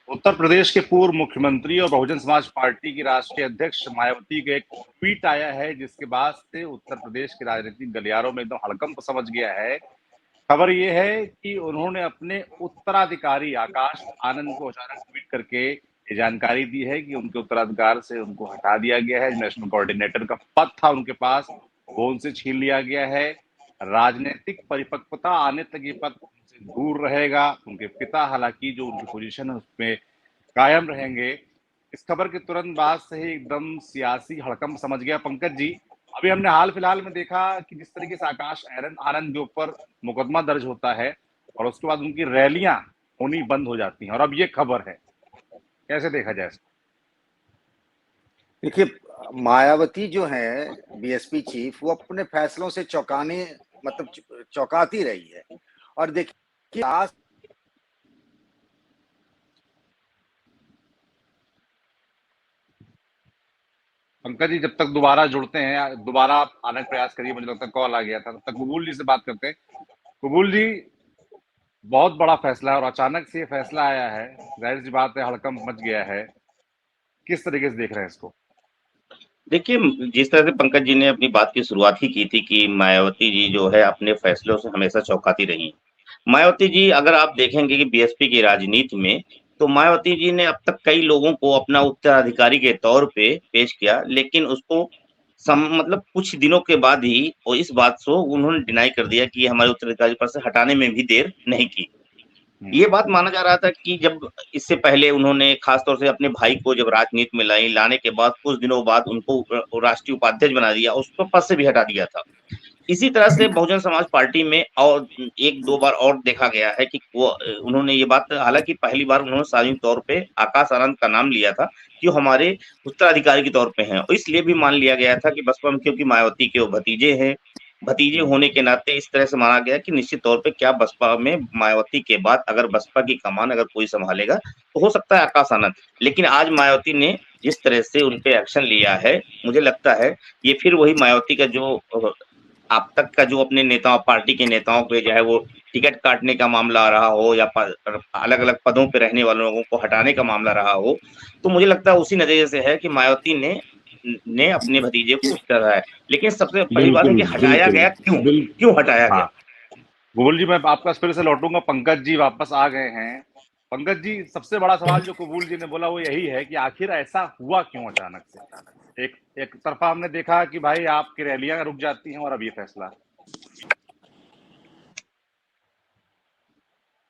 उत्तर प्रदेश के पूर्व मुख्यमंत्री और बहुजन समाज पार्टी की राष्ट्रीय अध्यक्ष मायावती का एक ट्वीट आया है, जिसके बाद से उत्तर प्रदेश के राजनीतिक गलियारों में एकदम हड़कंप समझ गया है। खबर यह है कि उन्होंने अपने उत्तराधिकारी आकाश आनंद को अचानक ट्वीट करके ये जानकारी दी है कि उनके उत्तराधिकार से उनको हटा दिया गया है। नेशनल कोऑर्डिनेटर का पद था उनके पास, वो उनसे छीन लिया गया है। राजनीतिक परिपक्वता आने तक ये पद उनसे दूर रहेगा। उनके पिता हालांकि जो उनकी पोजीशन है उसमें कायम रहेंगे। इस खबर के तुरंत बाद से ही एकदम सियासी हड़कंप समझ गया पंकज जी। अभी हमने हाल फिलहाल में देखा कि जिस तरीके से आकाश आनंद के ऊपर मुकदमा दर्ज होता है और उसके बाद उनकी रैलियां होनी बंद हो जाती हैं, और अब ये खबर है, कैसे देखा जाए इसको? देखिए, मायावती जो है बीएसपी चीफ, वो अपने फैसलों से चौंकाने मतलब चौंकाती रही है। और देखिए आज पंकज जी, जब तक दोबारा जुड़ते हैं, दोबारा आप आने का प्रयास करिए। मुझे लगता है कॉल आ गया था, तब तक कबूल जी से बात करते हैं। कबूल जी, बहुत बड़ा फैसला है और अचानक से ये फैसला आया है, जाहिर सी बात है हड़कंप मच गया है। किस तरीके से देख रहे हैं इसको? देखिए, जिस तरह से पंकज जी ने अपनी बात की शुरुआत ही की थी कि मायावती जी जो है अपने फैसलों से हमेशा चौंकाती रही। मायावती जी अगर आप देखेंगे कि बीएसपी की राजनीति में, तो मायावती जी ने अब तक कई लोगों को अपना उत्तराधिकारी के तौर पे पेश किया, लेकिन उसको मतलब कुछ दिनों के बाद ही और इस बात को उन्होंने डिनाई कर दिया कि हमारे उत्तराधिकारी पर से हटाने में भी देर नहीं की। ये बात माना जा रहा था कि जब इससे पहले उन्होंने खास तौर से अपने भाई को जब राजनीति में लाने के बाद कुछ दिनों बाद उनको राष्ट्रीय उपाध्यक्ष बना दिया, उसको पद से भी हटा दिया था। इसी तरह से बहुजन समाज पार्टी में और 1-2 बार और देखा गया है कि वो उन्होंने ये बात, हालाँकि पहली बार उन्होंने सार्वजनिक तौर पे आकाश आनंद का नाम लिया था कि वो हमारे उत्तराधिकारी के तौर पे हैं, और इसलिए भी मान लिया गया था कि बसपा में, क्योंकि मायावती के वो भतीजे हैं, भतीजे होने के नाते इस तरह से माना गया कि निश्चित तौर पे क्या बसपा में मायावती के बाद अगर बसपा की कमान अगर कोई संभालेगा तो हो सकता है आकाश आनंद। लेकिन आज मायावती ने जिस तरह से उन पे एक्शन लिया है, मुझे लगता है ये फिर वही मायावती का जो अब तक का जो अपने नेताओं, पार्टी के नेताओं पे चाहे वो टिकट काटने का मामला रहा हो या अलग-अलग पदों पे रहने वाले लोगों को हटाने का मामला रहा हो, तो मुझे लगता है उसी नज़रिए से है कि मायावती ने अपने भतीजे को हटाया है। लेकिन सबसे बड़ी बात है बिल्कुल कि हटाया बिल्कुल गया क्यों? बिल्कुल। क्यों हटाया गया? हाँ, कबूल जी, मैं आपका फिर से लौटूंगा। पंकज जी वापस आ गए हैं। पंकज जी, सबसे बड़ा सवाल जो कबूल जी ने बोला वो यही है कि आखिर ऐसा हुआ क्यों अचानक से? एक एक तरफा हमने देखा कि भाई आपकी रैलियां रुक जाती हैं और अब ये फैसला।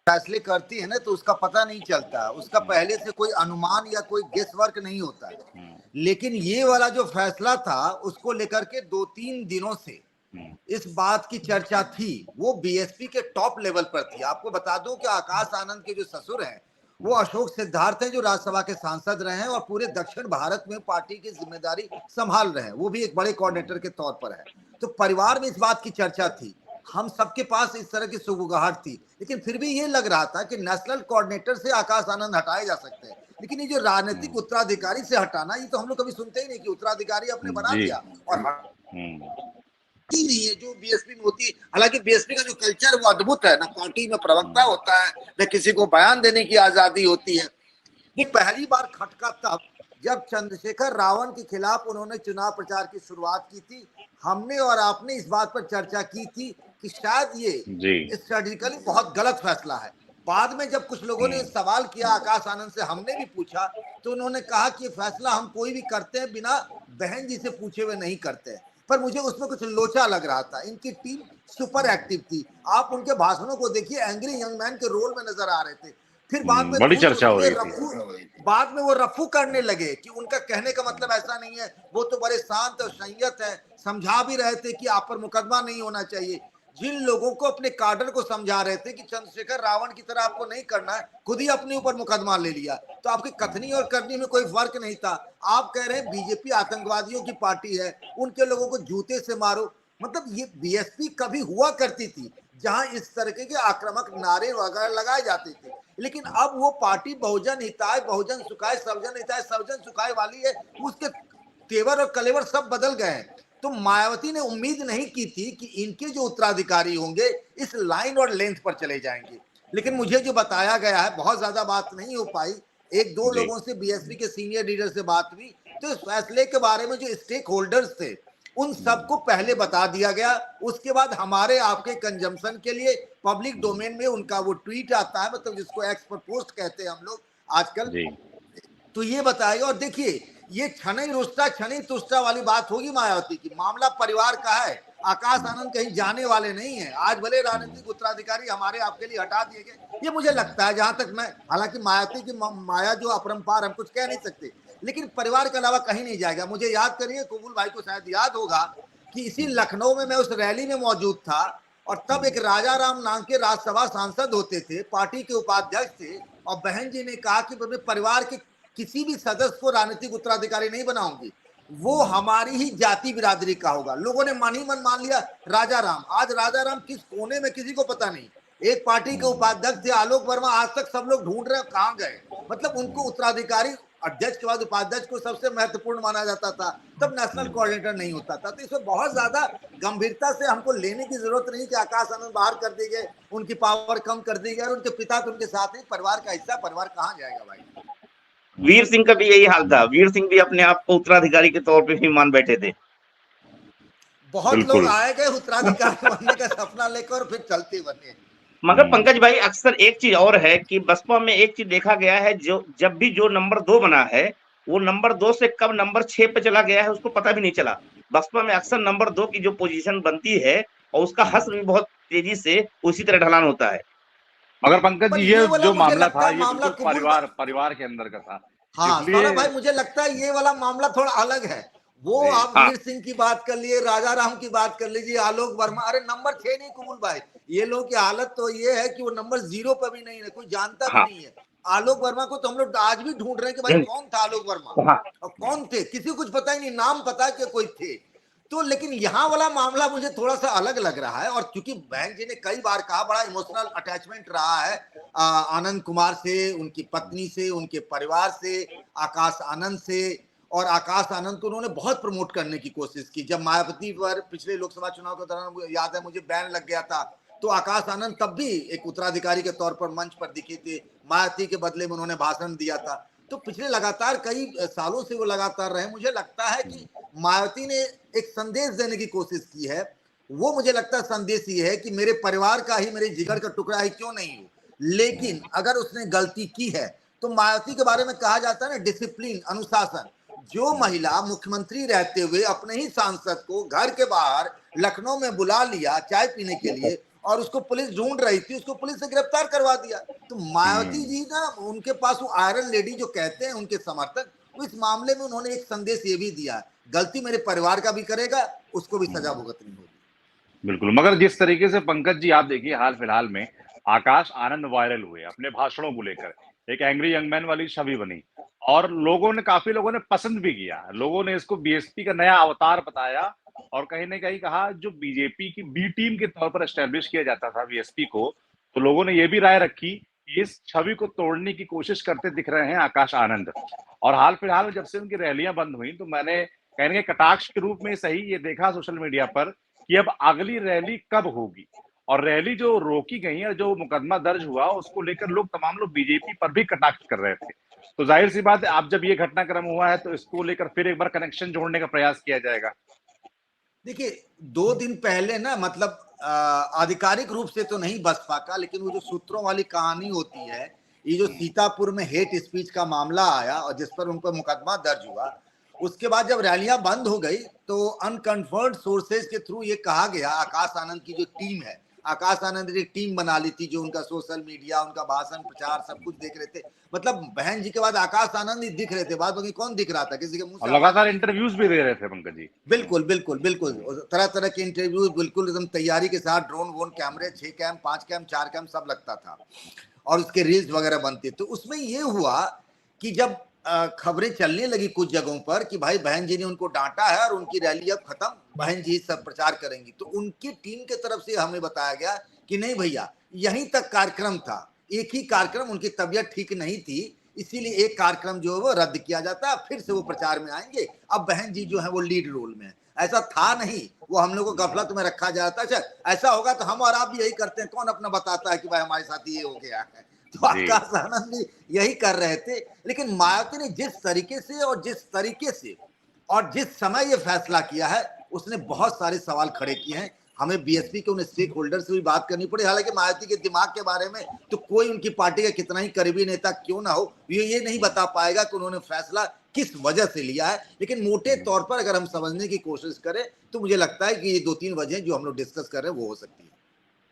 फैसले करती है ना, तो उसका पता नहीं चलता, उसका पहले से कोई अनुमान या कोई गेस वर्क नहीं होता है। लेकिन ये वाला जो फैसला था, उसको लेकर के 2-3 दिनों से इस बात की चर्चा थी, वो बीएसपी के टॉप लेवल पर थी। आपको बता दूं कि आकाश आनंद के जो ससुर हैं, वो अशोक सिद्धार्थ हैं, जो राज्यसभा के सांसद रहे हैं और पूरे दक्षिण भारत में पार्टी की जिम्मेदारी संभाल रहे हैं। वो भी एक बड़े कोऑर्डिनेटर के तौर पर है। तो परिवार में इस बात की चर्चा थी, हम सबके पास इस तरह की सुगबुगाहट थी, लेकिन फिर भी ये लग रहा था कि नेशनल कोऑर्डिनेटर से आकाश आनंद हटाए जा सकते हैं। लेकिन ये जो राजनीतिक उत्तराधिकारी से हटाना, ये तो हम लोग कभी सुनते ही नहीं कि उत्तराधिकारी आपने बना दिया और ही नहीं है जो बीएसपी में होती है। हालांकि बीएसपी का जो कल्चर वो अद्भुत है ना, पार्टी में प्रवक्ता होता है, न किसी को बयान देने की आजादी होती है। ये पहली बार खटका तब जब चंद्रशेखर रावण के खिलाफ उन्होंने चुनाव प्रचार की शुरुआत की थी। हमने और आपने इस बात पर चर्चा की थी कि शायद ये स्ट्रेटेजिकली बहुत गलत फैसला है। बाद में जब कुछ लोगों ने सवाल किया आकाश आनंद से, हमने भी पूछा, तो उन्होंने कहा कि ये फैसला हम कोई भी करते हैं बिना बहन जी से पूछे हुए नहीं करते हैं। पर मुझे उसमें कुछ लोचा लग रहा था। इनकी टीम सुपर एक्टिव थी। आप उनके भाषणों को देखिए, एंग्री यंग मैन के रोल में नजर आ रहे थे। फिर बाद में बड़ी खुद चर्चा हो उसमें रही थी। बाद में वो रफू करने लगे कि उनका कहने का मतलब ऐसा नहीं है, वो तो बड़े शांत और संयत है। समझा भी रहे थे कि आप पर मुकदमा नहीं होना चाहिए। जिन लोगों को अपने कार्डर को समझा रहे थे कि चंद्रशेखर रावण की तरह आपको नहीं करना है, खुद ही अपने ऊपर मुकदमा ले लिया। तो आपकी कथनी और करनी में कोई फर्क नहीं था। आप कह रहे हैं बीजेपी आतंकवादियों की पार्टी है, उनके लोगों को जूते से मारो। मतलब ये बीएसपी कभी हुआ करती थी जहां इस तरह के आक्रामक नारे वगैरह लगाए जाते थे, लेकिन अब वो पार्टी बहुजन हिताय, बहुजन सुखाय, सर्वजन हिताय, सर्वजन सुखाय वाली है। उसके तेवर और कलेवर सब बदल गए हैं। तो मायावती ने उम्मीद नहीं की थी कि इनके जो उत्तराधिकारी होंगे इस लाइन और लेंथ पर चले जाएंगे। लेकिन मुझे जो बताया गया है, बहुत ज्यादा बात नहीं हो पाई एक दो लोगों से बीएसपी के सीनियर लीडर से बात हुई, तो इस फैसले के बारे में जो स्टेक होल्डर्स थे उन सबको पहले बता दिया गया। उसके बाद हमारे आपके कंजम्पशन के लिए पब्लिक डोमेन में उनका वो ट्वीट आता है, मतलब जिसको एक्स पर पोस्ट कहते हैं हम लोग आजकल, तो ये बताइए। और देखिए ये छनई रुष्टा छनई तुष्टा वाली बात होगी मायावती की, मामला परिवार का है। आकाश आनंद कहीं जाने वाले नहीं है। आज भले राजनीतिक उत्तराधिकारी हमारे आपके लिए हटा दिए गए, ये मुझे लगता है, जहां तक मैं, हालांकि मायावती की माया जो अपरंपार हम कुछ कह नहीं सकते, लेकिन परिवार के अलावा कहीं नहीं जाएगा। मुझे याद करिए, कुबुल भाई को शायद याद होगा कि इसी लखनऊ में मैं उस रैली में मौजूद था, और तब एक राजा राम नाम के राज्यसभा सांसद होते थे, पार्टी के उपाध्यक्ष थे, और बहन जी ने कहा कि मैं परिवार के किसी भी सदस्य को राजनीतिक उत्तराधिकारी नहीं बनाऊंगी, वो हमारी ही जाति बिरादरी का होगा। लोगों ने मन ही मन मान लिया राजा राम। आज राजा राम किस कोने में किसी को पता नहीं। एक पार्टी के उपाध्यक्ष थे आलोक वर्मा, आज तक सब लोग ढूंढ रहे हैं कहां गए। मतलब उनको उत्तराधिकारी, अध्यक्ष के बाद उपाध्यक्ष को सबसे महत्वपूर्ण माना जाता था, तब नेशनल कोऑर्डिनेटर नहीं होता था। तो इसमें बहुत ज्यादा गंभीरता से हमको लेने की जरूरत नहीं कि आकाश आनंद बाहर कर दिए गए, उनकी पावर कम कर दी गई, और उनके पिता तो उनके साथ नहीं, परिवार का हिस्सा, परिवार कहाँ जाएगा भाई। वीर सिंह का भी यही हाल था। वीर सिंह भी अपने आप को उत्तराधिकारी के तौर पे भी मान बैठे थे। बहुत लोग आए गए उत्तराधिकारी बनने का सपना लेकर, और फिर चलते बने। मगर पंकज भाई, अक्सर एक चीज और है कि बसपा में एक चीज देखा गया है, जो जब भी जो नंबर 2 बना है, वो नंबर 2 से कब नंबर 6 पे चला गया है उसको पता भी नहीं चला। बसपा में अक्सर नंबर 2 की जो पोजीशन बनती है, और उसका हश्र भी बहुत तेजी से उसी तरह ढलान होता है। मगर पंकज जी, ये जो मामला था, ये मामला परिवार के अंदर का था। हाँ सौरभ भाई, मुझे लगता है ये वाला मामला थोड़ा अलग है। वो आप वीर सिंह की बात कर लिए, राजा राम की बात कर लीजिए, आलोक वर्मा, अरे नंबर 6 नहीं कुबुल भाई, ये लोग की हालत तो ये है कि वो नंबर 0 पर भी नहीं है, कोई जानता भी नहीं है। आलोक वर्मा को तो हम लोग आज भी ढूंढ रहे हैं कि भाई कौन था आलोक वर्मा, और कौन थे, किसी को कुछ पता ही नहीं, नाम पता है कि कोई थे। तो लेकिन यहाँ वाला मामला मुझे थोड़ा सा अलग लग रहा है, और क्योंकि बहन जी ने कई बार कहा बड़ा इमोशनल अटैचमेंट रहा है आनंद कुमार से, उनकी पत्नी से, उनके परिवार से, आकाश आनंद से, और आकाश आनंद को उन्होंने बहुत प्रमोट करने की कोशिश की। जब मायावती पर पिछले लोकसभा चुनाव के दौरान याद है मुझे बैन लग गया था, तो आकाश आनंद तब भी एक उत्तराधिकारी के तौर पर मंच पर दिखे थे, मायावती के बदले में उन्होंने भाषण दिया था। तो पिछले लगातार कई सालों से वो लगातार रहे। मुझे लगता है कि मायावती ने एक संदेश देने की कोशिश की है। वो मुझे लगता है संदेश ये है कि मेरे परिवार का ही, मेरे जिगर का टुकड़ा ही क्यों नहीं हो, लेकिन अगर उसने गलती की है तो मायावती के बारे में कहा जाता है ना, डिसिप्लिन, अनुशासन। जो महिला मुख्यमंत्री रहते हुए अपने ही सांसद को घर के बाहर लखनऊ में बुला लिया चाय पीने के लिए, और उसको पुलिस ढूंढ रही थी, उसको पुलिस से गिरफ्तार करवा दिया। तो मायावती जी ना, उनके पास वो आयरन लेडी जो कहते हैं उनके समर्थक, इस मामले में उन्होंने एक संदेश ये भी दिया, गलती मेरे परिवार का भी करेगा, उसको भी सजा भुगतनी होगी। बिल्कुल। मगर जिस तरीके से पंकज जी आप देखिए, हाल फिलहाल में आकाश आनंद वायरल हुए अपने भाषणों को लेकर, एक एंग्री यंग मैन वाली छवि बनी, और काफी लोगों ने पसंद भी किया। लोगों ने इसको बीएसपी का नया अवतार बताया, और कहीं ना कहीं कहा जो बीजेपी की बी टीम के तौर पर एस्टेब्लिश किया जाता था बीएसपी को, तो लोगों ने ये भी राय रखी कि इस छवि को तोड़ने की कोशिश करते दिख रहे हैं आकाश आनंद। और हाल फिलहाल जब से उनकी रैलियां बंद हुई, तो मैंने कहने के कटाक्ष के रूप में सही ये देखा सोशल मीडिया पर कि अब अगली रैली कब होगी, और रैली जो रोकी गई है, जो मुकदमा दर्ज हुआ, उसको लेकर तमाम लोग बीजेपी पर भी कटाक्ष कर रहे थे। तो जाहिर सी बात है, अब जब ये घटनाक्रम हुआ है तो इसको लेकर फिर एक बार कनेक्शन जोड़ने का प्रयास किया जाएगा। देखिए 2 दिन पहले ना, मतलब आधिकारिक रूप से तो नहीं बसपा का, लेकिन वो जो सूत्रों वाली कहानी होती है, ये जो सीतापुर में हेट स्पीच का मामला आया और जिस पर उन पर मुकदमा दर्ज हुआ, उसके बाद जब रैलियां बंद हो गई तो अनकन्फर्म्ड सोर्सेज के थ्रू ये कहा गया, आकाश आनंद की जो टीम है, आकाश आनंद ने टीम बना ली थी जो उनका सोशल मीडिया, उनका भाषण, प्रचार सब कुछ देख रहे थे। मतलब बहन जी के बाद आकाश आनंद ही दिख रहे थे, बाद बाकी कौन दिख रहा था, किसी के मुंह से लगातार इंटरव्यूज भी दे रहे थे पंकज जी। बिल्कुल बिल्कुल बिल्कुल, तरह तरह के इंटरव्यू, बिल्कुल एकदम तैयारी के साथ, ड्रोन वोन कैमरे, 6 कैम, 5 कैम, 4 कैम सब लगता था, और उसके रील्स वगैरह बनते। तो उसमें ये हुआ कि जब खबरें चलने लगी कुछ जगहों पर कि भाई बहन जी ने उनको डांटा है और उनकी रैली अब खत्म, बहन जी सब प्रचार करेंगी, तो उनकी टीम के तरफ से हमें बताया गया कि नहीं भैया, यहीं तक कार्यक्रम था, एक ही कार्यक्रम, उनकी तबीयत ठीक नहीं थी, इसीलिए एक कार्यक्रम जो है वो रद्द किया जाता है, फिर से वो प्रचार में आएंगे, अब बहन जी जो है वो लीड रोल में है। ऐसा था नहीं, वो हम लोग को गफलत में रखा जाता है। ऐसा होगा तो हम और आप भी यही करते हैं, कौन अपना बताता है कि भाई हमारे साथ ये हो गया है। तो आकाश आनंद भी यही कर रहे थे। लेकिन मायावती ने जिस तरीके से और जिस समय ये फैसला किया है, उसने बहुत सारे सवाल खड़े किए हैं। हमें बीएसपी के उन स्टेक होल्डर से भी बात करनी पड़ी। हालांकि मायावती के दिमाग के बारे में तो कोई उनकी पार्टी का कितना ही करीबी नेता क्यों ना हो, ये नहीं बता पाएगा कि उन्होंने फैसला किस वजह से लिया है। लेकिन मोटे तौर पर अगर हम समझने की कोशिश करें तो मुझे लगता है कि ये 2-3 वजह जो हम लोग डिस्कस कर रहे हैं वो हो सकती है।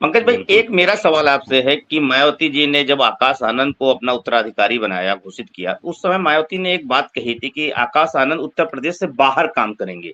पंकज भाई, एक मेरा सवाल आपसे है कि मायावती जी ने जब आकाश आनंद को अपना उत्तराधिकारी बनाया, घोषित किया, उस समय मायावती ने एक बात कही थी कि आकाश आनंद उत्तर प्रदेश से बाहर काम करेंगे,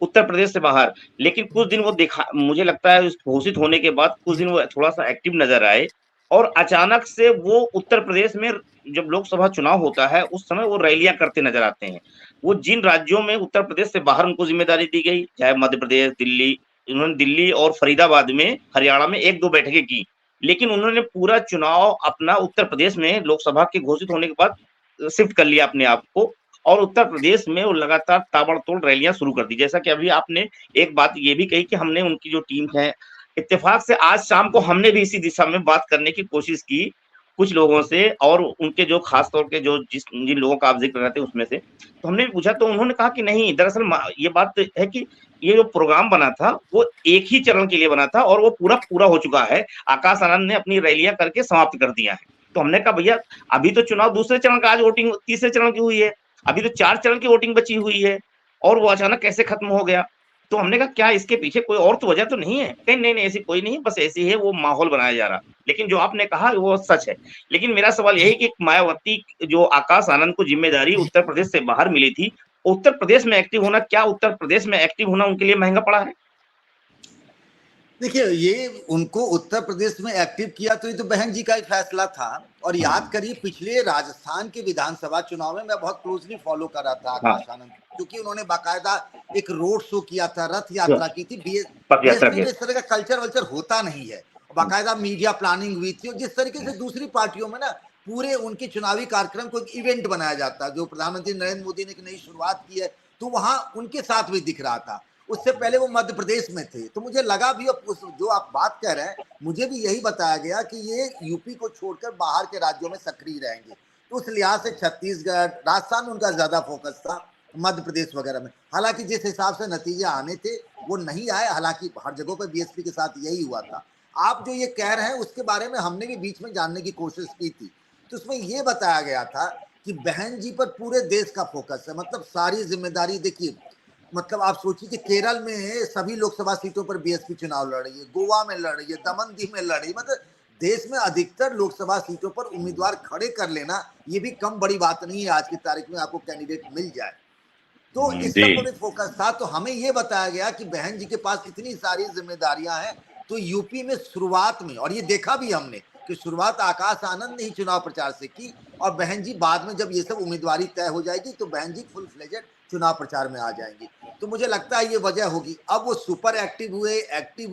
उत्तर प्रदेश से बाहर। लेकिन कुछ दिन वो देखा, मुझे लगता है घोषित होने के बाद कुछ दिन वो थोड़ा सा एक्टिव नजर आए, और अचानक से वो उत्तर प्रदेश में जब लोकसभा चुनाव होता है उस समय वो रैलियां करते नजर आते हैं। वो जिन राज्यों में उत्तर प्रदेश से बाहर उनको जिम्मेदारी दी गई, चाहे मध्य प्रदेश, दिल्ली, उन्होंने दिल्ली और फरीदाबाद में, हरियाणा में 1-2 बैठकें की, लेकिन उन्होंने पूरा चुनाव अपना उत्तर प्रदेश में लोकसभा के घोषित होने के बाद शिफ्ट कर लिया अपने आप को, और उत्तर प्रदेश में वो लगातार ताबड़तोड़ रैलियां शुरू कर दी। जैसा कि अभी आपने एक बात ये भी कही कि हमने उनकी जो टीम है, इत्तेफाक से आज शाम को हमने भी इसी दिशा में बात करने की कोशिश की कुछ लोगों से, और उनके जो खास तौर के जो जिन लोगों का आप जिक्र करते हैं उसमें से, तो हमने भी पूछा, तो उन्होंने कहा कि नहीं, दरअसल ये बात है कि ये जो प्रोग्राम बना था वो एक ही चरण के लिए बना था और वो पूरा हो चुका है। आकाश आनंद ने अपनी रैलियां करके समाप्त कर दिया है। तो हमने कहा भैया, अभी तो चुनाव दूसरे चरण का, आज वोटिंग तीसरे चरण की हुई है, अभी तो 4 चरण की वोटिंग बची हुई है, और वो अचानक कैसे खत्म हो गया? तो हमने कहा क्या इसके पीछे कोई और तो वजह तो नहीं है? कहीं नहीं, ऐसी कोई नहीं, बस ऐसी है, वो माहौल बनाया जा रहा। लेकिन जो आपने कहा वो सच है। लेकिन मेरा सवाल यही कि मायावती जो आकाश आनंद को जिम्मेदारी उत्तर प्रदेश से बाहर मिली थी, उत्तर प्रदेश में एक्टिव होना, क्या उत्तर प्रदेश में एक्टिव होना उनके लिए महंगा पड़ा है? देखिए, ये उनको उत्तर प्रदेश में एक्टिव किया तो ये तो बहन जी का ही फैसला था। और याद करिए, पिछले राजस्थान के विधानसभा चुनाव में मैं बहुत क्लोजली फॉलो कर रहा था आकाश आनंद, क्योंकि उन्होंने बाकायदा एक रोड शो किया था, रथ यात्रा की थी। बीएसपी में इस तरह का कल्चर होता नहीं है, बाकायदा मीडिया प्लानिंग हुई थी। और जिस तरीके से दूसरी पार्टियों में ना पूरे उनके चुनावी कार्यक्रम को एक इवेंट बनाया जाता है, जो प्रधानमंत्री नरेंद्र मोदी ने एक नई शुरुआत की है, तो वहां उनके साथ भी दिख रहा था। उससे पहले वो मध्य प्रदेश में थे, तो मुझे लगा भी, जो आप बात कह रहे हैं, मुझे भी यही बताया गया कि ये यूपी को छोड़कर बाहर के राज्यों में सक्रिय रहेंगे। तो उस लिहाज से छत्तीसगढ़, राजस्थान उनका ज्यादा फोकस था, मध्य प्रदेश वगैरह में। हालांकि जिस हिसाब से नतीजे आने थे वो नहीं आए, हालांकि हर जगह पर बीएसपी के साथ यही हुआ था। आप जो ये कह रहे हैं उसके बारे में हमने भी बीच में जानने की कोशिश की थी, तो उसमें ये बताया गया था कि बहन जी पर पूरे देश का फोकस है, मतलब सारी जिम्मेदारी। देखिए, मतलब आप सोचिए कि केरल में सभी लोकसभा सीटों पर बीएसपी चुनाव लड़ रही है, गोवा में लड़ रही है, दमन दीव में लड़ रही है, मतलब देश में अधिकतर लोकसभा सीटों पर उम्मीदवार खड़े कर लेना ये भी कम बड़ी बात नहीं है। आज की तारीख में आपको कैंडिडेट मिल जाए, तो इस सब पर फोकस था। तो हमें यह बताया गया कि बहन जी के पास इतनी सारी जिम्मेदारियां हैं, तो यूपी में शुरुआत में, और ये देखा भी हमने कि शुरुआत आकाश आनंद ने ही चुनाव प्रचार से की, और बहन जी बाद में जब ये सब उम्मीदवारी तय हो जाएगी तो बहन जी फुल फ्लेजेड चुनाव प्रचार में आ जाएंगी। तो मुझे लगता है ये वजह होगी। अब वो सुपर एक्टिव हुए,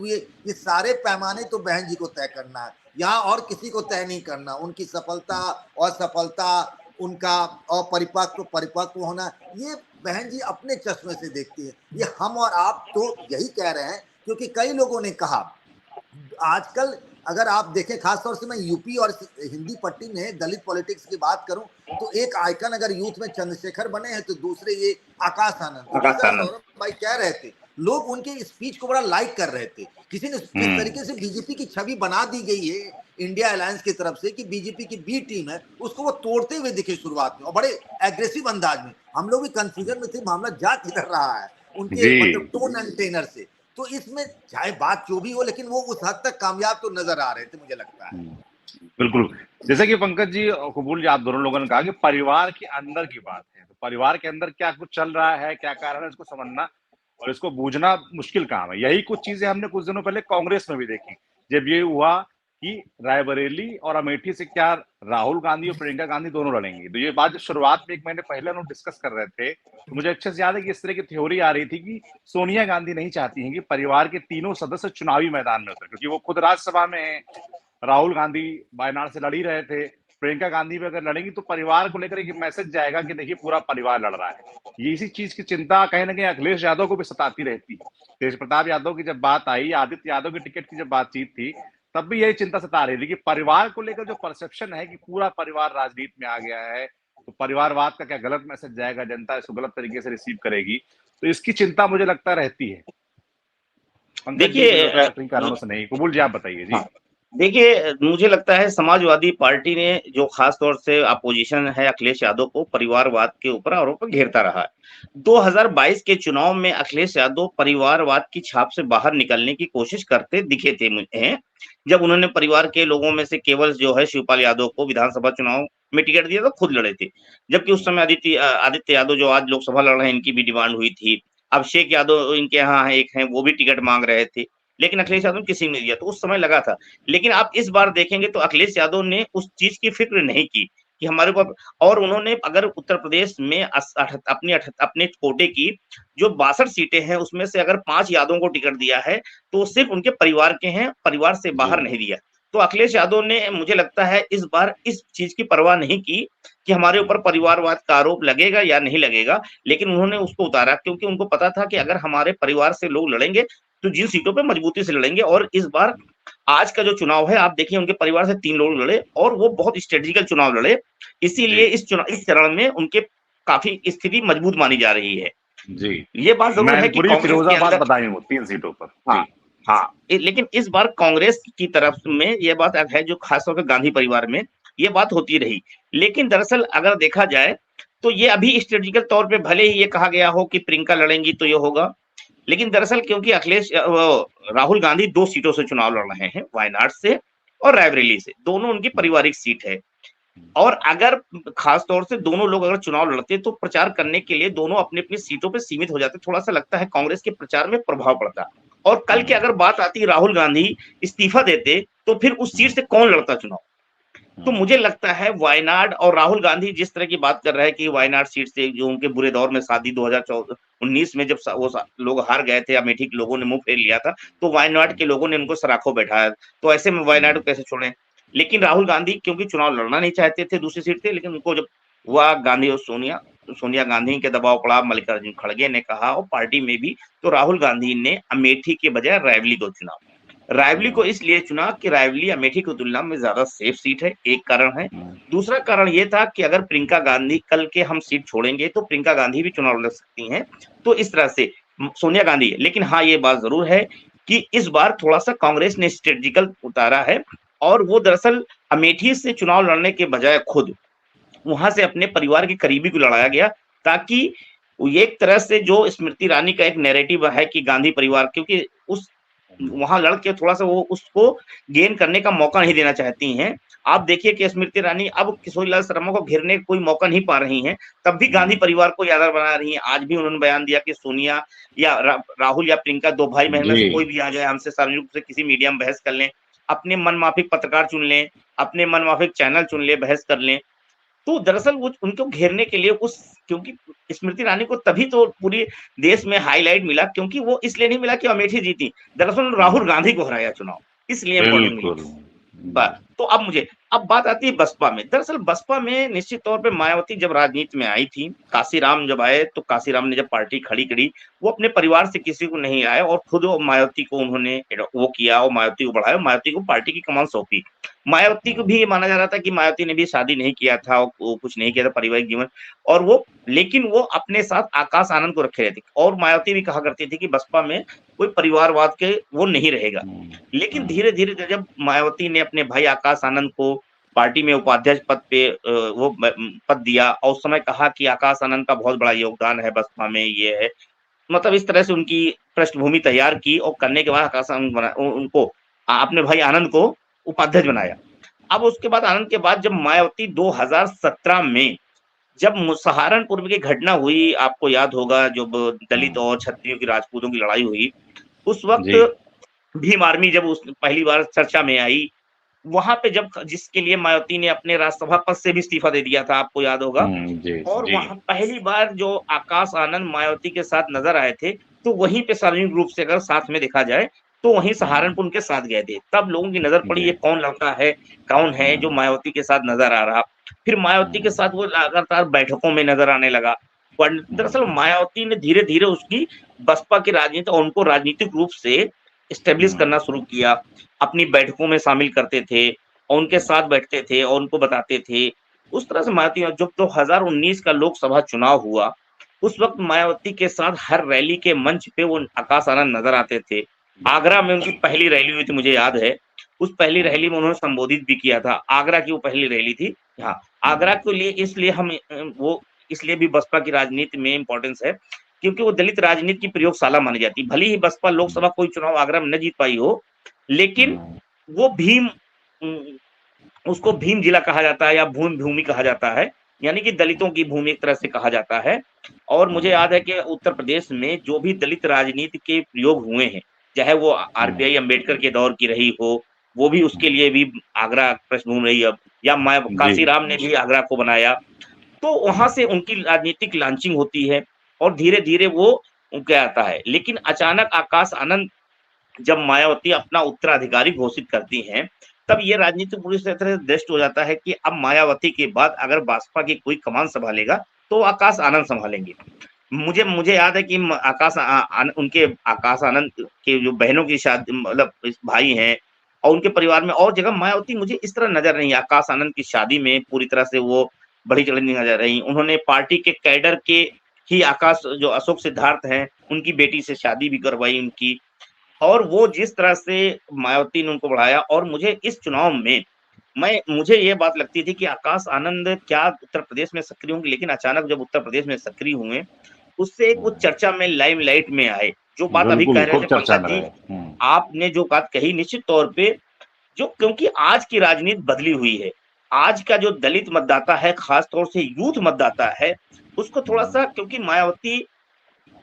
ये सारे पैमाने तो बहन जी को तय करना है, यहाँ और किसी को तय नहीं करना। उनकी सफलता, असफलता, उनका परिपक्व होना, ये बहन जी अपने चश्मे से देखती है। ये हम और आप तो यही कह रहे हैं, क्योंकि कई लोगों ने कहा, आजकल अगर आप देखें, खासतौर से मैं यूपी और हिंदी पट्टी में दलित पॉलिटिक्स की बात करूं, तो एक आइकन अगर यूथ में चंद्रशेखर बने हैं, तो दूसरे ये आकाश आनंद। सौरभ भाई कह रहे थे, लोग उनके स्पीच को बड़ा लाइक कर रहे थे। किसी ने किस तरीके से बीजेपी की छवि बना दी गई है इंडिया अलायंस की तरफ से कि बीजेपी की बी टीम है, उसको वो तोड़ते हुए दिखे शुरुआत में, और बड़े एग्रेसिव अंदाज में। हम लोग भी कंफ्यूजन में थे, मामला जा किधर रहा है उनके मतलब टोन एंड टेनर से। तो इसमें चाहे बात जो भी हो, लेकिन वो उस हद तक कामयाब तो नजर आ रहे थे, मुझे लगता है। बिल्कुल, जैसे कि पंकज जी, कबूल जी, आप दोनों लोगों ने कहा कि परिवार के अंदर की बात है, तो परिवार के अंदर क्या कुछ चल रहा है, क्या कारण है, इसको समझना और इसको बूझना मुश्किल काम है। यही कुछ चीजें हमने कुछ दिनों पहले कांग्रेस में भी देखी, जब ये हुआ कि रायबरेली और अमेठी से क्या राहुल गांधी और प्रियंका गांधी दोनों लड़ेंगी। तो ये बात शुरुआत में 1 महीने पहले हम डिस्कस कर रहे थे, तो मुझे अच्छे से याद है कि इस तरह की थ्योरी आ रही थी कि सोनिया गांधी नहीं चाहती हैं कि परिवार के तीनों सदस्य चुनावी मैदान में उतरे, क्योंकि वो खुद राज्यसभा में है, राहुल गांधी वायनाड से लड़ ही रहे थे, प्रियंका गांधी भी अगर लड़ेंगी तो परिवार को लेकर एक मैसेज जाएगा कि देखिए पूरा परिवार लड़ रहा है। ये इसी चीज की चिंता कहीं ना कहीं अखिलेश यादव को भी सताती रहती है। तेज प्रताप यादव की जब बात आई, आदित्य यादव की टिकट की जब बातचीत थी, तब भी यही चिंता सता रही थी कि परिवार को लेकर जो परसेप्शन है कि पूरा परिवार राजनीति में आ गया है, तो परिवारवाद का क्या गलत मैसेज जाएगा, जनता इसको गलत तरीके से रिसीव करेगी, तो इसकी चिंता मुझे लगता रहती है। देखिए कई कारणों से नहीं। कबूल जी आप बताइए जी। देखिए मुझे लगता है समाजवादी पार्टी ने जो खास तौर से अपोजिशन है अखिलेश यादव को परिवारवाद के ऊपर आरोप घेरता रहा है। 2022 के चुनाव में अखिलेश यादव परिवारवाद की छाप से बाहर निकलने की कोशिश करते दिखे थे मुझे, जब उन्होंने परिवार के लोगों में से केवल जो है शिवपाल यादव को विधानसभा चुनाव में टिकट दिया तो खुद लड़े थे, जबकि उस समय आदित्य यादव जो आज लोकसभा लड़ रहे हैं इनकी भी डिमांड हुई थी। अभिषेक यादव इनके यहाँ एक हैं, वो भी टिकट मांग रहे थे, लेकिन अखिलेश यादव किसी ने दिया, तो उस समय लगा था। लेकिन आप इस बार देखेंगे तो अखिलेश यादव ने उस चीज की फिक्र नहीं की कि हमारे को, और उन्होंने अगर उत्तर प्रदेश में अपने कोटे की जो 62 सीटें हैं उसमें से अगर 5 यादवों को टिकट दिया है तो सिर्फ उनके परिवार के हैं, परिवार से बाहर नहीं दिया। तो अखिलेश यादव ने मुझे लगता है इस बार इस चीज की परवाह नहीं की कि हमारे ऊपर परिवारवाद का आरोप लगेगा या नहीं लगेगा, लेकिन उन्होंने उसको उतारा क्योंकि उनको पता था कि अगर हमारे परिवार से लोग लड़ेंगे तो जिन सीटों पे मजबूती से लड़ेंगे। और इस बार आज का जो चुनाव है आप देखिए उनके परिवार से 3 लोग लड़े और वो बहुत स्ट्रेटेजिकल चुनाव लड़े, इसीलिए इस चरण में उनके काफी स्थिति मजबूत मानी जा रही है जी। ये बात जरूर है कि फिरोजाबाद बताई हूं 3 सीटों पर। हाँ, लेकिन इस बार कांग्रेस की तरफ में ये बात है जो खासतौर पर गांधी परिवार में ये बात होती रही, लेकिन दरअसल अगर देखा जाए तो ये अभी स्ट्रेटेजिकल तौर पे भले ही ये कहा गया हो कि प्रियंका लड़ेंगी तो ये होगा, लेकिन दरअसल क्योंकि राहुल गांधी 2 सीटों से चुनाव लड़ रहे हैं, वायनाड से और रायबरेली से, दोनों उनकी पारिवारिक सीट है। और अगर खास तौर से दोनों लोग अगर चुनाव लड़ते तो प्रचार करने के लिए दोनों अपनी अपनी सीटों पे सीमित हो जाते, थोड़ा सा लगता है कांग्रेस के प्रचार में प्रभाव पड़ता। और कल की अगर बात आती राहुल गांधी इस्तीफा देते तो फिर उस सीट से कौन लड़ता चुनाव। तो मुझे लगता है वायनाड, और राहुल गांधी जिस तरह की बात कर रहे हैं कि वायनाड सीट से जो उनके बुरे दौर में शादी 2019 में जब वो लोग हार गए थे, अमेठी के लोगों ने मुंह फेर लिया था, तो वायनाड के लोगों ने उनको सराखों बैठाया, तो ऐसे में वायनाड को कैसे छोड़ें। लेकिन राहुल गांधी क्योंकि चुनाव लड़ना नहीं चाहते थे दूसरी सीट से, लेकिन उनको जब हुआ गांधी और सोनिया गांधी के दबाव पड़ा, मल्लिकार्जुन खड़गे ने कहा और पार्टी में भी, तो राहुल गांधी ने अमेठी के बजाय रायबरेली को चुना। रायबरेली को इसलिए चुना कि रायबरेली अमेठी की तुलना में ज्यादा सेफ सीट है, एक कारण है। दूसरा कारण ये था कि अगर प्रियंका गांधी कल के हम सीट छोड़ेंगे तो प्रियंका गांधी भी चुनाव लड़ सकती हैं, तो इस तरह से सोनिया गांधी। लेकिन हाँ ये बात जरूर है कि इस बार थोड़ा सा कांग्रेस ने स्ट्रेटेजिकल उतारा है, और वो दरअसल अमेठी से चुनाव लड़ने के बजाय खुद वहां से अपने परिवार के करीबी को लड़ाया गया, ताकि एक तरह से जो स्मृति ईरानी का एक नैरेटिव है कि गांधी परिवार, क्योंकि उस वहां लड़ के थोड़ा सा वो उसको गेन करने का मौका नहीं देना चाहती हैं। आप देखिए कि स्मृति ईरानी अब किशोरीलाल शर्मा को घेरने का कोई मौका नहीं पा रही हैं, तब भी गांधी परिवार को याद बना रही हैं। आज भी उन्होंने बयान दिया कि सोनिया या राहुल या प्रियंका 2 भाई बहन में से कोई भी आ जाए, हमसे सार्वजनिक रूप से किसी मीडिया में बहस कर लें, अपने मनमाफिक पत्रकार चुन लें, अपने मनमाफिक चैनल चुन लें, बहस कर लें। तो दरअसल वो उनको घेरने के लिए क्योंकि स्मृति ईरानी को तभी तो पूरी देश में हाईलाइट मिला, क्योंकि वो इसलिए नहीं मिला कि अमेठी जीती, दरअसल राहुल गांधी को हराया चुनाव, इसलिए। तो अब बात आती है बसपा में। दरअसल बसपा में निश्चित तौर पे मायावती जब राजनीति में आई थी, काशीराम जब आए तो काशीराम ने जब पार्टी खड़ी करी, वो अपने परिवार से किसी को नहीं आए और खुद मायावती को उन्होंने वो किया और मायावती को बढ़ाया, मायावती को पार्टी की कमान सौंपी। मायावती को भी ये माना जा रहा था कि मायावती ने भी शादी नहीं किया था, वो कुछ नहीं किया था पारिवारिक जीवन, और लेकिन वो अपने साथ आकाश आनंद को रखे रहती, और मायावती भी कहा करती थी कि बसपा में कोई परिवारवाद के वो नहीं रहेगा। लेकिन धीरे धीरे जब मायावती ने अपने भाई आकाश आनंद को पार्टी में उपाध्यक्ष पद पे वो पद दिया, और उस समय कहा कि आकाश आनंद का बहुत बड़ा योगदान है बसपा में, ये है, मतलब इस तरह से उनकी पृष्ठभूमि तैयार की, और करने के बाद आकाश आनंद उनको अपने भाई आनंद को उपाध्यक्ष बनाया। अब उसके बाद आनंद के बाद जब मायावती 2017 में जब सहारनपुर में की घटना हुई, आपको याद होगा, जब दलित और क्षत्रियों की राजपूतों की लड़ाई हुई, उस वक्त भीम आर्मी जब पहली बार चर्चा में आई, वहां पे जब जिसके लिए मायावती ने अपने राज्यसभा पद से भी इस्तीफा दे दिया था, आपको याद होगा, और वहां पहली बार जो आकाश आनंद मायावती के साथ नजर आए थे, तो वहीं पे सार्वजनिक रूप से अगर साथ में देखा जाए तो वहीं सहारनपुर के साथ गए थे। तब लोगों की नजर पड़ी ये कौन लड़का है, कौन है जो मायावती के साथ नजर आ रहा। फिर मायावती के साथ वो लगातार बैठकों में नजर आने लगा। दरअसल मायावती ने धीरे धीरे उसकी बसपा की राजनीति और उनको राजनीतिक रूप से स्टेब्लिश करना शुरू किया, अपनी बैठकों में शामिल करते थे और उनके साथ बैठते थे और उनको बताते थे। उस तरह से मायावती, जब 2019 का लोकसभा चुनाव हुआ, उस वक़्त मायावती के साथ हर रैली के मंच पे वो आकाश आनंद नज़र आते थे। आगरा में उनकी पहली रैली हुई थी, मुझे याद है। उस पहली रैली में उन्होंने संबोधित भी किया था। आगरा की वो पहली रैली थी। हाँ, आगरा के लिए इसलिए हम वो इसलिए भी बसपा की राजनीति में इम्पोर्टेंस है, क्योंकि वो दलित राजनीति की प्रयोगशाला मानी जाती है। भले ही बसपा लोकसभा कोई चुनाव आगरा में न जीत पाई हो, लेकिन वो भीम उसको भीम जिला कहा जाता है या भूमि भूमि कहा जाता है, यानी कि दलितों की भूमि एक तरह से कहा जाता है। और मुझे याद है कि उत्तर प्रदेश में जो भी दलित राजनीति के प्रयोग हुए हैं, चाहे वो आरपीआई अंबेडकर के दौर की रही हो, वो भी उसके लिए भी आगरा पृष्ठभूमि रही अब, या काशीराम ने भी आगरा को बनाया। तो वहां से उनकी राजनीतिक लॉन्चिंग होती है और धीरे धीरे वो क्या आता है। लेकिन अचानक आकाश आनंद जब मायावती अपना उत्तराधिकारी घोषित करती हैं, तब ये राजनीति पूरी तरह से दृष्ट हो जाता है कि अब मायावती के बाद अगर बसपा की कोई कमान संभालेगा तो आकाश आनंद संभालेंगे। मुझे मुझे याद है कि उनके आकाश आनंद के जो बहनों की शादी, मतलब भाई हैं और उनके परिवार में और जगह मायावती मुझे इस तरह नजर नहीं। आकाश आनंद की शादी में पूरी तरह से वो बड़ी चढ़ी नजर रही। उन्होंने पार्टी के कैडर के ही आकाश जो अशोक सिद्धार्थ हैं, उनकी बेटी से शादी भी करवाई उनकी। और वो जिस तरह से मायावती ने उनको बढ़ाया, और मुझे इस चुनाव में मुझे ये बात लगती थी कि आकाश आनंद क्या उत्तर प्रदेश में सक्रिय होंगे, लेकिन अचानक जब उत्तर प्रदेश में सक्रिय हुए, उससे एक वो चर्चा में लाइमलाइट में आए। जो बात अभी कह रहे थे पंकज जी, आपने जो बात कही निश्चित तौर पे, जो क्योंकि आज की राजनीति बदली हुई है। आज का जो दलित मतदाता है, खास तौर से यूथ मतदाता है, उसको थोड़ा सा, क्योंकि मायावती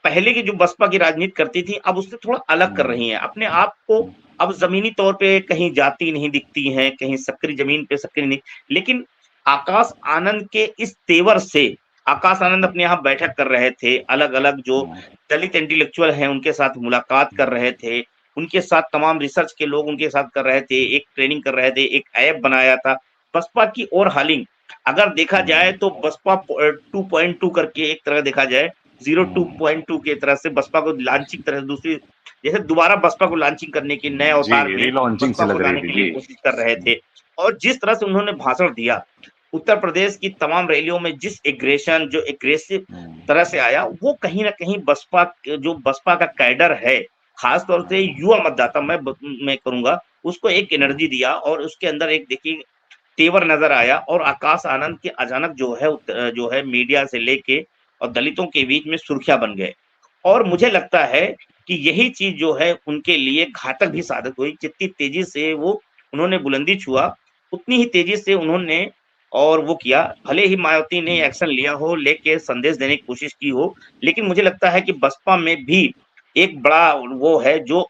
पहले की जो बसपा की राजनीति करती थी, अब उससे थोड़ा अलग कर रही हैं अपने आप को। अब जमीनी तौर पे कहीं जाति नहीं दिखती है, कहीं सक्रिय जमीन पे सक्रिय नहीं। लेकिन आकाश आनंद के इस तेवर से, आकाश आनंद अपने यहाँ बैठक कर रहे थे, अलग अलग जो दलित इंटेलेक्चुअल हैं उनके साथ मुलाकात कर रहे थे, उनके साथ तमाम रिसर्च के लोग उनके साथ कर रहे थे, एक ट्रेनिंग कर रहे थे, एक ऐप बनाया था बसपा की ओर हालिंग। अगर देखा जाए तो बसपा 2.2 करके एक तरह देखा जाए, 02.2 के तरह से बसपा को लॉन्चिंग तरह दूसरी, जैसे दोबारा बसपा को लॉन्चिंग करने की नए अवतार में बसपा को लाने के लिए कोशिश कर रहे थे। और जिस तरह से उन्होंने भाषण दिया, उत्तर प्रदेश की तमाम रैलियों में जिस एग्रेशन, जो एग्रेसिव तरह से आया, वो कहीं ना कहीं बसपा का कैडर है, खासतौर से युवा मतदाता मैं करूंगा, उसको एक एनर्जी दिया और उसके अंदर एक देखिए तेवर नजर आया। और आकाश आनंद के अचानक जो है मीडिया से लेके और दलितों के बीच में सुर्खियां बन गए। और मुझे लगता है कि यही चीज जो है उनके लिए घातक भी साबित हुई। जितनी तेजी से उन्होंने बुलंदी छुआ, उतनी ही तेजी से उन्होंने और वो किया। भले ही मायावती ने एक्शन लिया हो, लेके संदेश देने की कोशिश की हो, लेकिन मुझे लगता है कि बसपा में भी एक बड़ा वो है जो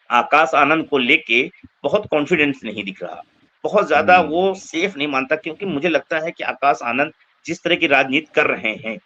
आकाश आनंद को लेके बहुत कॉन्फिडेंस नहीं दिख रहा, बहुत ज्यादा वो सेफ नहीं मानता। क्योंकि मुझे लगता है कि आकाश आनंद जिस तरह की राजनीति कर रहे हैं,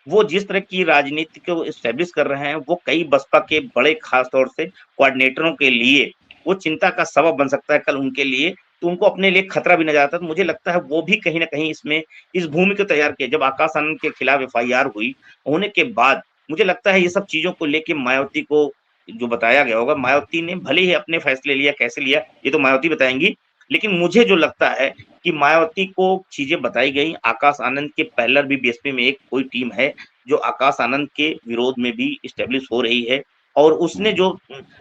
वो जिस तरह की राजनीति को एस्टेब्लिश कर रहे हैं, वो कई बसपा के बड़े खास तौर से कोऑर्डिनेटरों के लिए वो चिंता का सबब बन सकता है कल उनके लिए। तो उनको अपने लिए खतरा भी नजर आता है। तो मुझे लगता है वो भी कहीं ना कहीं इसमें इस भूमि को तैयार किया। जब आकाश आनंद के खिलाफ FIR हुई होने के बाद, मुझे लगता है ये सब चीजों को लेके मायावती को जो बताया गया होगा, मायावती ने भले ही अपने फैसले लिया, कैसे लिया ये तो मायावती बताएंगी, लेकिन मुझे जो लगता है कि मायावती को चीजें बताई गई। आकाश आनंद के पैरेलल भी बीएसपी में एक कोई टीम है जो आकाश आनंद के विरोध में भी स्टेब्लिश हो रही है, और उसने जो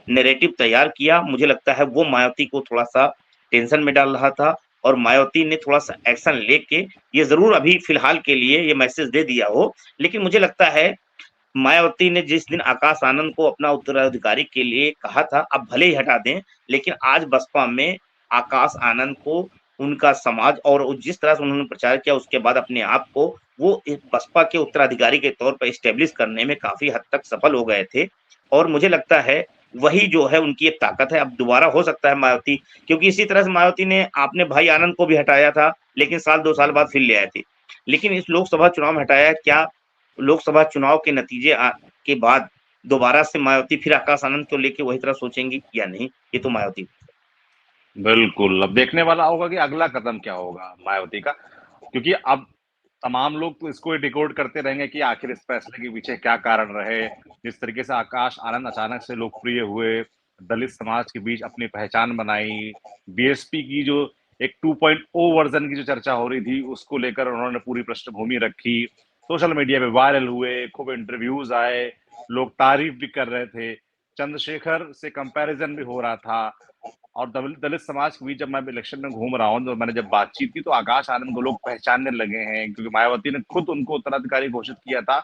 नैरेटिव तैयार किया, मुझे लगता है वो मायावती को थोड़ा सा टेंशन में डाल रहा था। और मायावती ने थोड़ा सा एक्शन लेके ये जरूर अभी फिलहाल के लिए ये मैसेज दे दिया हो, लेकिन मुझे लगता है मायावती ने जिस दिन आकाश आनंद को अपना उत्तराधिकारी के लिए कहा था, अब भले ही हटा दें, लेकिन आज बसपा में आकाश आनंद को उनका समाज और जिस तरह से उन्होंने प्रचार किया, उसके बाद अपने आप को वो बसपा के उत्तराधिकारी के तौर पर एस्टेब्लिश करने में काफी हद तक सफल हो गए थे। और मुझे लगता है वही जो है उनकी एक ताकत है। अब दोबारा हो सकता है मायावती, क्योंकि इसी तरह से मायावती ने आपने भाई आनंद को भी हटाया था, लेकिन 1-2 साल बाद फिर ले आए थे। लेकिन इस लोकसभा चुनाव में हटाया, क्या लोकसभा चुनाव के नतीजे के बाद दोबारा से मायावती फिर आकाश आनंद को लेके वही तरह सोचेंगी या नहीं, ये तो मायावती। बिल्कुल, अब देखने वाला होगा कि अगला कदम क्या होगा मायावती का, क्योंकि अब तमाम लोग तो इसको डिकोड करते रहेंगे कि आखिर इस फैसले के पीछे क्या कारण रहे। जिस तरीके से आकाश आनंद अचानक से लोकप्रिय हुए, दलित समाज के बीच अपनी पहचान बनाई। बीएसपी की जो एक 2.0 वर्जन की जो चर्चा हो रही थी उसको लेकर उन्होंने पूरी पृष्ठभूमि रखी, सोशल मीडिया पे वायरल हुए, खूब इंटरव्यूज आए, लोग तारीफ भी कर रहे थे, चंद्रशेखर से कंपैरिजन भी हो रहा था। और दलित समाज के बीच जब मैं इलेक्शन में घूम रहा हूँ तो मैंने जब बातचीत की तो आकाश आनंद को लोग पहचानने लगे हैं, क्योंकि मायावती ने खुद उनको उत्तराधिकारी घोषित किया था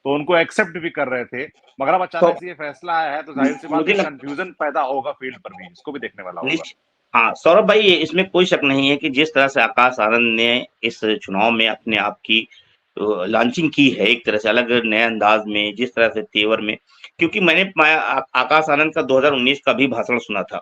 तो उनको एक्सेप्ट भी कर रहे थे। मगर अब तो अचानक से ये फैसला आया है तो जाहिर सी बात मुझे है लग, कंफ्यूजन पैदा होगा फील्ड पर भी, इसको भी देखने वाला होगा। हाँ सौरभ भाई, इसमें कोई शक नहीं है कि जिस तरह से आकाश आनंद ने इस चुनाव में अपने आप की लॉन्चिंग की है, एक तरह से अलग नए अंदाज में, जिस तरह से तेवर में, क्योंकि मैंने आकाश आनंद का 2019 का भी भाषण सुना था।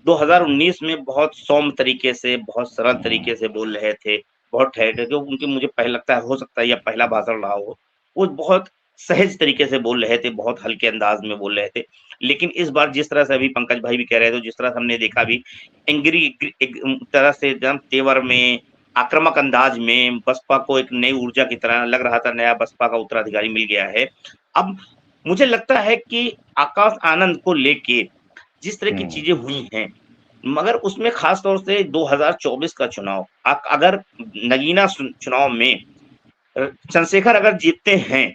2019 में बहुत सौम्य तरीके से, बहुत सरल तरीके से बोल रहे थे, बहुत ठहर के, उनके मुझे पहले लगता है हो सकता है या पहला भाषण रहा हो, वो बहुत सहज तरीके से बोल रहे थे, बहुत हल्के अंदाज में बोल रहे थे। लेकिन इस बार जिस तरह से अभी पंकज भाई भी कह रहे थे, जिस तरह से हमने देखा भी एंग्री एक तरह से एकदम तेवर में, आक्रामक अंदाज में, बसपा को एक नई ऊर्जा की तरह लग रहा था, नया बसपा का उत्तराधिकारी मिल गया है। अब मुझे लगता है कि आकाश आनंद को लेके जिस तरह की चीजें हुई हैं, मगर उसमें खास तौर से 2024 का चुनाव, अगर नगीना चुनाव में चंद्रशेखर अगर जीतते हैं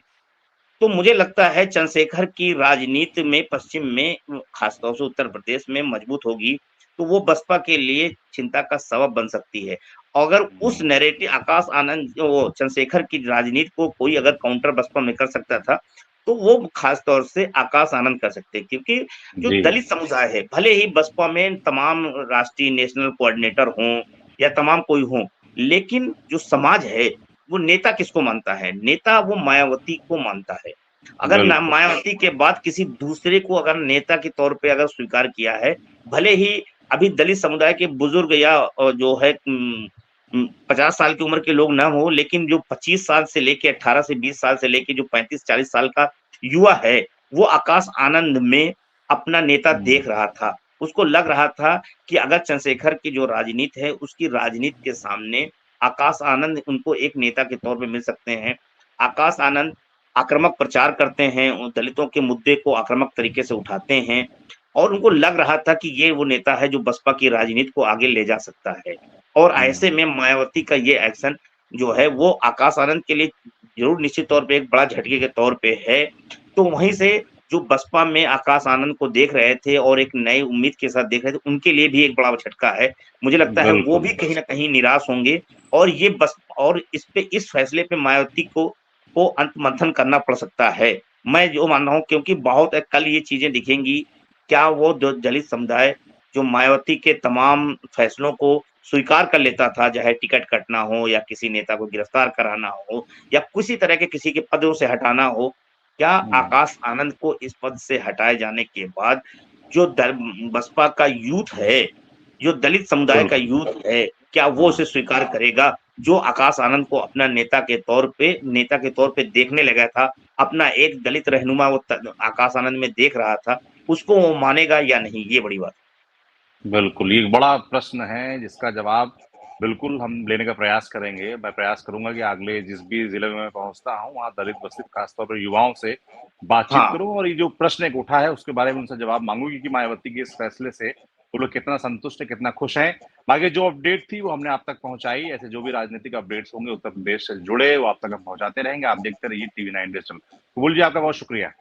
तो मुझे लगता है चंद्रशेखर की राजनीति में पश्चिम में, खासतौर से उत्तर प्रदेश में मजबूत होगी, तो वो बसपा के लिए चिंता का सबब बन सकती है। अगर उस नैरेटिव आकाश आनंद, वो चंद्रशेखर की राजनीति को कोई अगर काउंटर बसपा में कर सकता था तो वो खास तौर से आकाश आनंद कर सकते, क्योंकि जो दलित समुदाय है, भले ही बसपा में तमाम राष्ट्रीय नेशनल कोऑर्डिनेटर हों या तमाम कोई हो, लेकिन जो समाज है वो नेता किसको मानता है? नेता वो मायावती को मानता है। अगर मायावती के बाद किसी दूसरे को अगर नेता के तौर पे अगर स्वीकार किया है, भले ही अभी दलित समुदाय के बुजुर्ग या जो है 50 साल की उम्र के लोग ना हो, लेकिन जो 25 साल से लेके 18 से 20 साल से लेके जो 35-40 साल का युवा है, वो आकाश आनंद में अपना नेता देख रहा था। उसको लग रहा था कि अगर चंद्रशेखर की जो राजनीति है, उसकी राजनीति के सामने आकाश आनंद उनको एक नेता के तौर पे मिल सकते हैं। आकाश आनंद आक्रामक प्रचार करते हैं, दलितों के मुद्दे को आक्रामक तरीके से उठाते हैं, और उनको लग रहा था कि ये वो नेता है जो बसपा की राजनीति को आगे ले जा सकता है। और ऐसे में मायावती का ये एक्शन जो है वो आकाश आनंद के लिए जरूर निश्चित तौर पे एक बड़ा झटके के तौर पे है। तो वहीं से जो बसपा में आकाश आनंद को देख रहे थे और एक नई उम्मीद के साथ देख रहे थे, उनके लिए भी एक बड़ा झटका है। मुझे लगता है वो भी कहीं ना कहीं निराश होंगे, और ये बस और इस फैसले पे मायावती को अंत मंथन करना पड़ सकता है। मैं जो मान रहा हूँ, क्योंकि बहुत कल ये चीजें दिखेंगी, क्या वो दलित समुदाय जो मायावती के तमाम फैसलों को स्वीकार कर लेता था, चाहे टिकट कटना हो या किसी नेता को गिरफ्तार कराना हो या किसी तरह के किसी के पदों से हटाना हो, क्या आकाश आनंद को इस पद से हटाए जाने के बाद जो बसपा का यूथ है, जो दलित समुदाय का यूथ है, क्या वो उसे स्वीकार करेगा? जो आकाश आनंद को अपना नेता के तौर पे देखने लगा था, अपना एक दलित रहनुमा वो आकाश आनंद में देख रहा था, उसको वो मानेगा या नहीं, ये बड़ी बात। बिल्कुल, ये बड़ा प्रश्न है जिसका जवाब बिल्कुल हम लेने का प्रयास करेंगे। मैं प्रयास करूंगा कि अगले जिस भी जिले में मैं पहुंचता हूं वहां दलित बस्ती खासतौर पर युवाओं से बातचीत करूं और ये जो प्रश्न एक उठा है उसके बारे में उनसे जवाब मांगूंगी कि मायावती के इस फैसले से वो लोग कितना संतुष्ट है, कितना खुश हैं। बाकी जो अपडेट थी वो हमने आप तक पहुंचाई। ऐसे जो भी राजनीतिक अपडेट्स होंगे उत्तर प्रदेश से जुड़े वो आप तक हम पहुंचाते रहेंगे। आप देखते रहिए TV9 डिजिटल। कबूल जी, आपका बहुत शुक्रिया।